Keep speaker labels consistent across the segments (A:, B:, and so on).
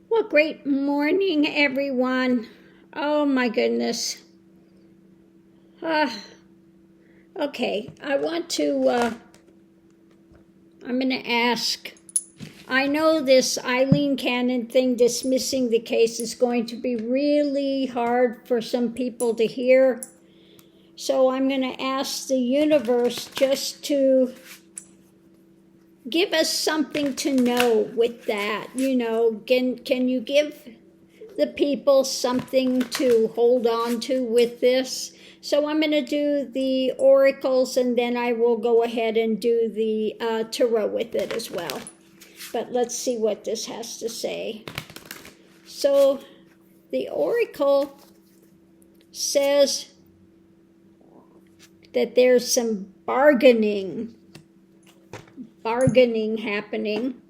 A: Well, great morning, everyone. Oh my goodness. Okay, I'm going to ask. I know this Eileen Cannon thing dismissing the case is going to be really hard for some people to hear. So I'm going to ask the universe just to give us something to know with that. Can you give the people something to hold on to with this? So I'm going to do the oracles, and then I will go ahead and do the tarot with it as well. But let's see what this has to say. So the oracle says that there's some bargaining happening.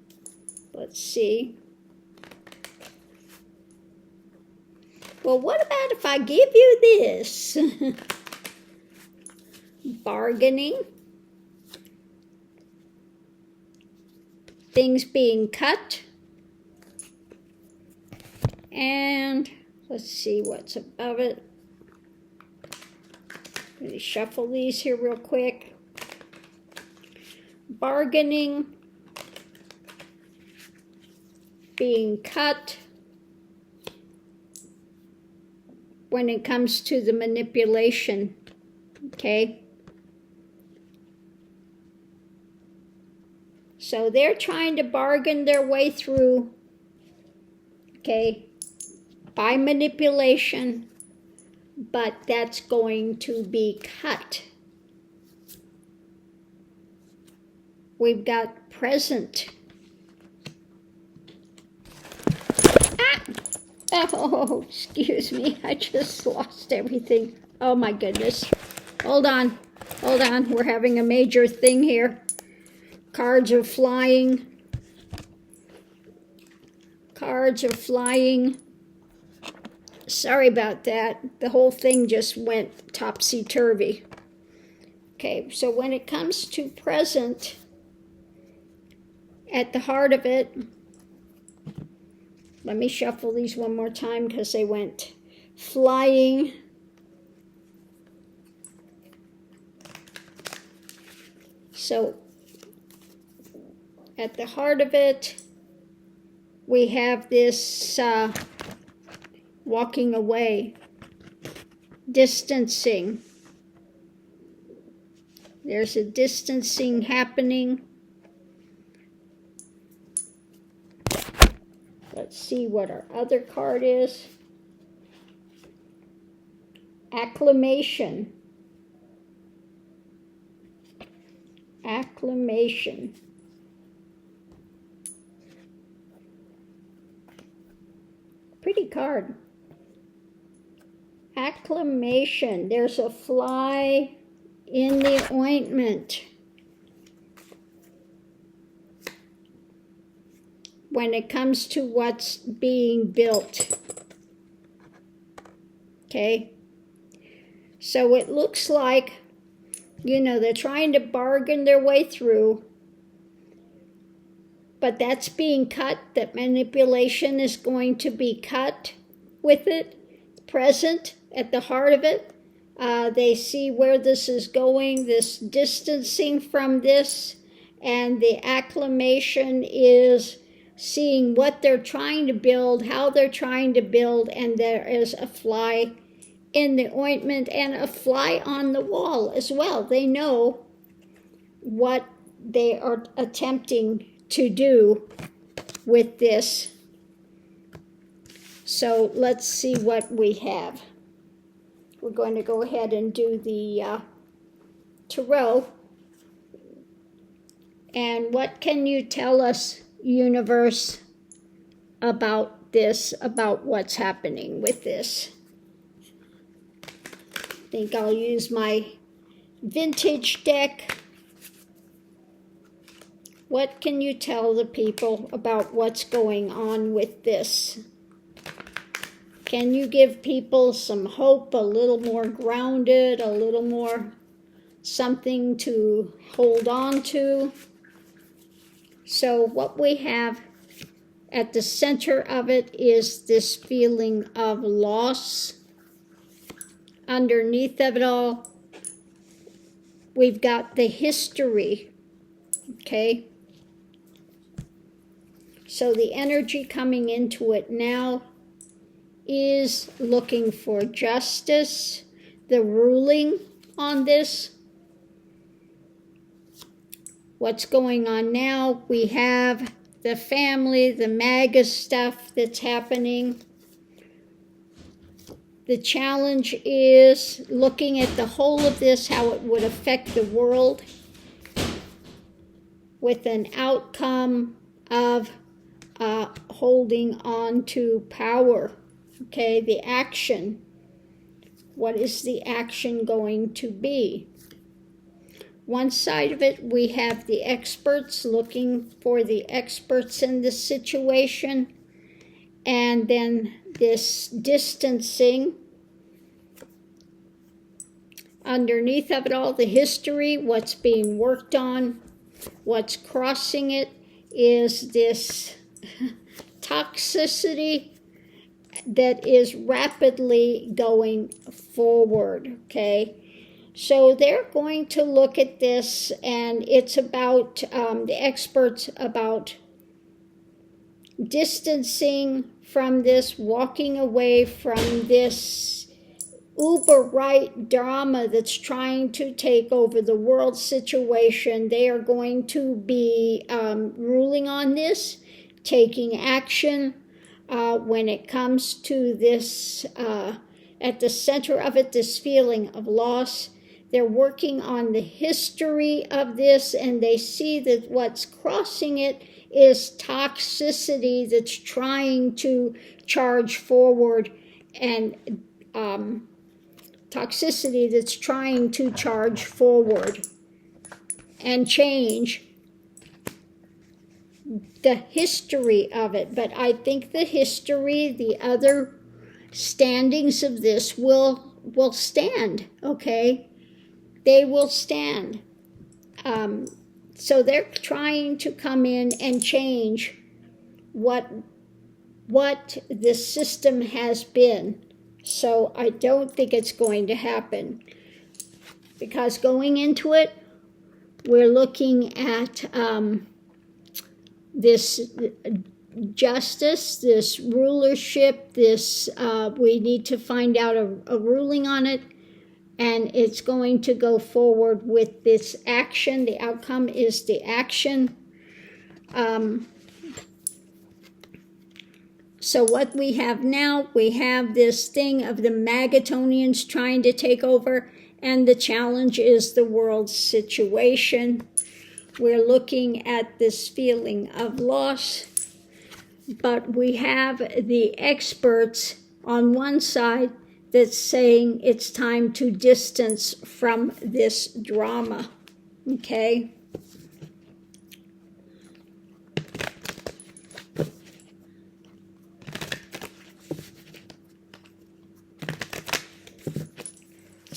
A: Let's see. Well, what about if I give you this? Bargaining. Things being cut. And let's see what's above it. Let me shuffle these here real quick. Bargaining. Being cut. When it comes to the manipulation, okay? So they're trying to bargain their way through, okay, by manipulation, but that's going to be cut. We've got present. Oh, excuse me, I just lost everything. Oh my goodness. Hold on, we're having a major thing here. Cards are flying. Sorry about that. The whole thing just went topsy-turvy. Okay, so when it comes to present, at the heart of it, let me shuffle these one more time because they went flying. So at the heart of it, we have this walking away, distancing. There's a distancing happening. Let's see what our other card is. Acclamation. Acclamation. Pretty card. Acclamation. There's a fly in the ointment. When it comes to what's being built. Okay? So it looks like, they're trying to bargain their way through, but that's being cut. That manipulation is going to be cut with it. Present at the heart of it. They see where this is going, this distancing from this, and the acclamation is seeing what they're trying to build, how they're trying to build, and there is a fly in the ointment and a fly on the wall as well. They know what they are attempting to do with this. So let's see what we have. We're going to go ahead and do the tarot. And what can you tell us, universe, about this, about what's happening with this? I think I'll use my vintage deck. What can you tell the people about what's going on with this? Can you give people some hope, a little more grounded, a little more something to hold on to? So what we have At the center of it is this feeling of loss. Underneath of it all, we've got the history, okay? So the energy coming into it now is looking for justice, the ruling on this. What's going on now? We have the family, the MAGA stuff that's happening. The challenge is looking at the whole of this, how it would affect the world, with an outcome of holding on to power. Okay, the action. What is the action going to be? One side of it, we have the experts looking for the experts in the situation, and then this distancing. Underneath of it all, the history, what's being worked on, what's crossing it is this toxicity that is rapidly going forward, okay? So they're going to look at this, and it's about the experts about distancing from this, walking away from this uber right drama that's trying to take over the world situation. They are going to be ruling on this, taking action when it comes to this, at the center of it, this feeling of loss. They're working on the history of this, and they see that what's crossing it is toxicity that's trying to charge forward, and toxicity that's trying to charge forward and change the history of it. But I think the history, the other standings of this will stand, okay? They will stand. So they're trying to come in and change what the system has been. So I don't think it's going to happen, because going into it, we're looking at this justice, this rulership, this we need to find out a ruling on it, and it's going to go forward with this action. The outcome is the action. So what we have now, we have this thing of the Magatonians trying to take over, and the challenge is the world situation. We're looking at this feeling of loss, but we have the experts on one side that's saying it's time to distance from this drama, okay?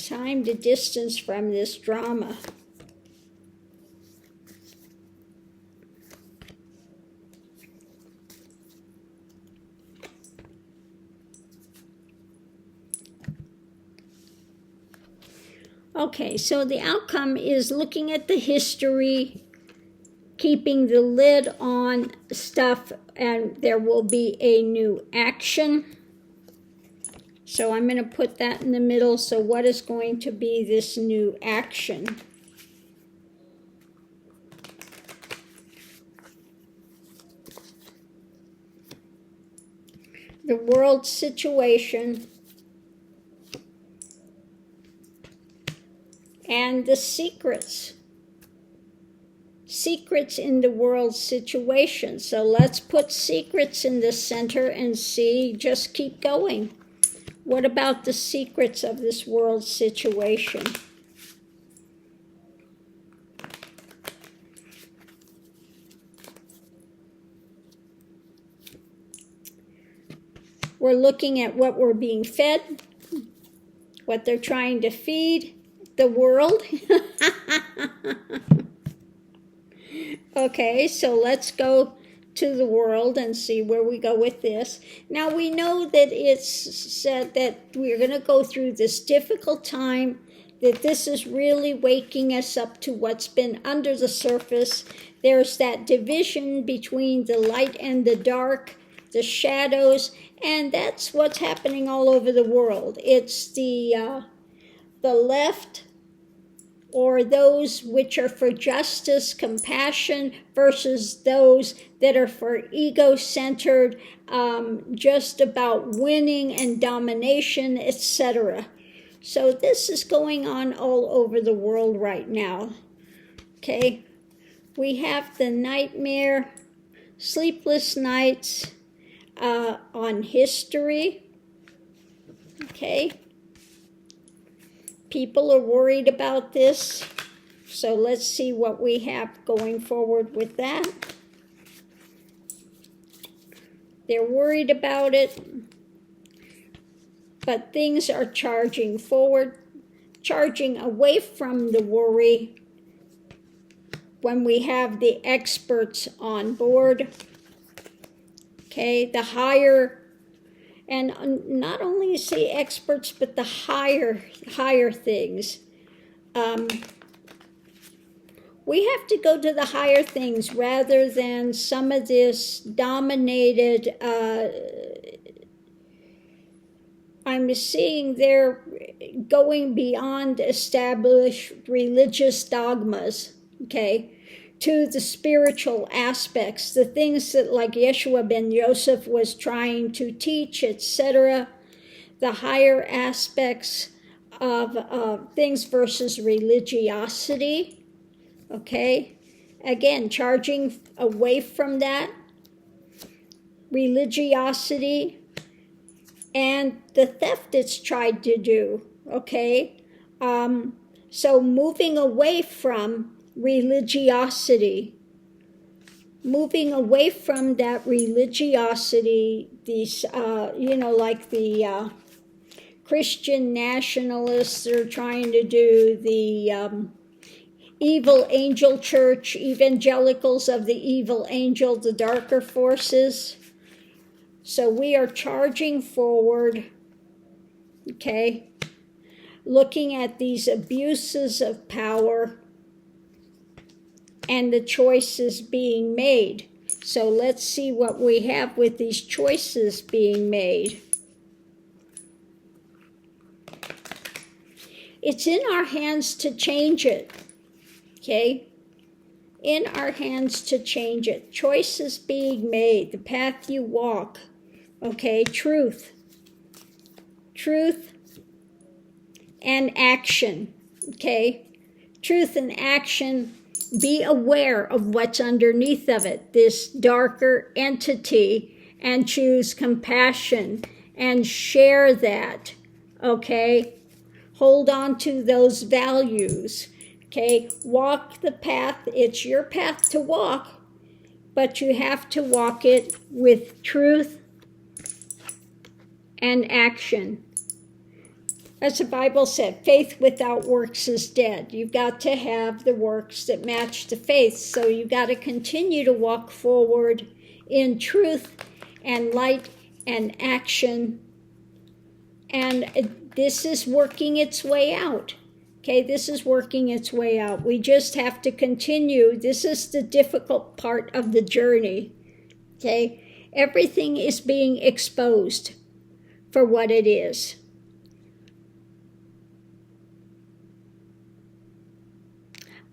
A: Time to distance from this drama. Okay, so the outcome is looking at the history, keeping the lid on stuff, and there will be a new action. So I'm going to put that in the middle. So what is going to be this new action? The world situation and the secrets. Secrets in the world situation. So let's put secrets in the center and see, just keep going. What about the secrets of this world situation? We're looking at what we're being fed, what they're trying to feed the world. Okay, so let's go to the world and see where we go with this. Now we know that it's said that we're going to go through this difficult time, that this is really waking us up to what's been under the surface. There's that division between the light and the dark, the shadows, and that's what's happening all over the world. It's the left, or those which are for justice, compassion, versus those that are for ego-centered, just about winning and domination, etc. So this is going on all over the world right now. Okay, we have the nightmare, sleepless nights on history. Okay. People are worried about this, so let's see what we have going forward with that. They're worried about it, but things are charging forward, charging away from the worry when we have the experts on board. Okay, the higher, and not only see experts, but the higher things. We have to go to the higher things rather than some of this dominated. I'm seeing they're going beyond established religious dogmas, okay, to the spiritual aspects, the things that like Yeshua ben Yosef was trying to teach, etc., the higher aspects of things versus religiosity, okay? Again, charging away from that, religiosity, and the theft it's tried to do, okay? So moving away from religiosity, moving away from that religiosity, these, like the Christian nationalists are trying to do, the evil angel church, evangelicals of the evil angel, the darker forces. So we are charging forward, okay, looking at these abuses of power and the choices being made. So let's see what we have with these choices being made. It's in our hands to change it, okay? In our hands to change it. Choices being made, the path you walk, okay? Truth and action, okay? Truth and action. Be aware of what's underneath of it, this darker entity, and choose compassion and share that, okay? Hold on to those values, okay? Walk the path. It's your path to walk, but you have to walk it with truth and action. As the Bible said, faith without works is dead. You've got to have the works that match the faith. So you've got to continue to walk forward in truth and light and action. And this is working its way out. Okay, this is working its way out. We just have to continue. This is the difficult part of the journey. Okay, everything is being exposed for what it is.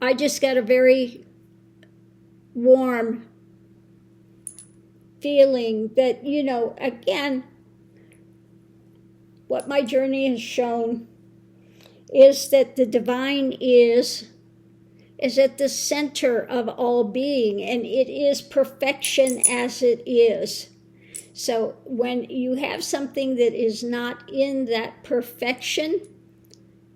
A: I just got a very warm feeling that, again, what my journey has shown is that the divine is at the center of all being, and it is perfection as it is. So when you have something that is not in that perfection,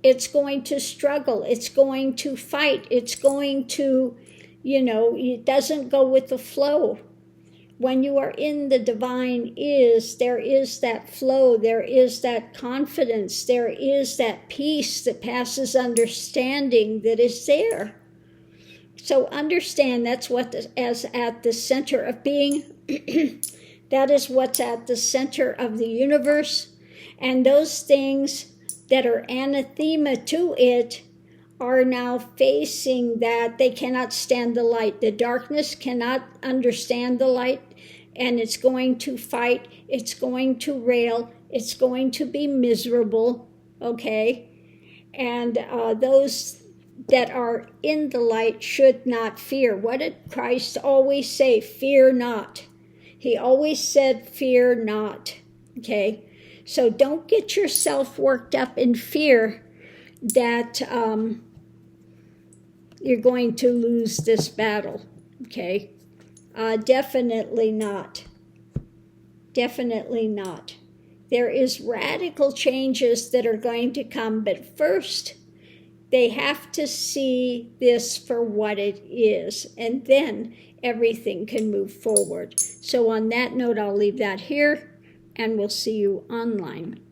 A: it's going to struggle, it's going to fight, it's going to, it doesn't go with the flow. When you are in the divine there is that flow, there is that confidence, there is that peace that passes understanding that is there. So understand that's what as at the center of being. That is what's at the center of the universe. And those things that are anathema to it are now facing that. They cannot stand the light. The darkness cannot understand the light, and it's going to fight. It's going to rail. It's going to be miserable, okay? And those that are in the light should not fear. What did Christ always say? Fear not. He always said, fear not, okay? So don't get yourself worked up in fear that you're going to lose this battle, okay? Definitely not. Definitely not. There is radical changes that are going to come, but first they have to see this for what it is, and then everything can move forward. So on that note, I'll leave that here, and we'll see you online.